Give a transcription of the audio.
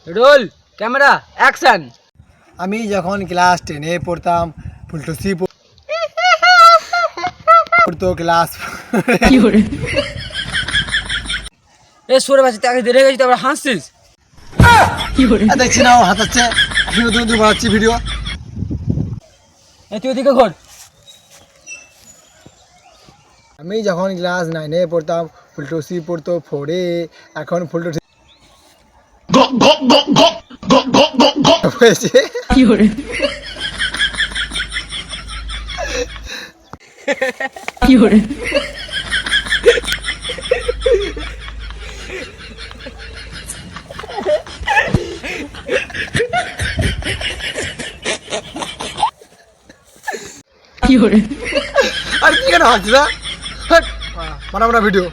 Roll camera action. আমি যখন class 10-এ পড়তাম ফুলটুসি পড়তো ক্লাস এ সরে বাচ্চা তাকে দেরে গেছি তারপর হাসছিস। দেখছি না ও হাতাচ্ছে, আমি নতুন নতুন বানাচ্ছি ভিডিও। এ তুই ওদিকে ঘর। আমি যখন ক্লাস 9-এ পড়তাম ফুলটুসি পড়তো 4-এ, এখন ফুলটুসি হয়েছে। আর কি কেন হাসছিস? বানা ভিডিও।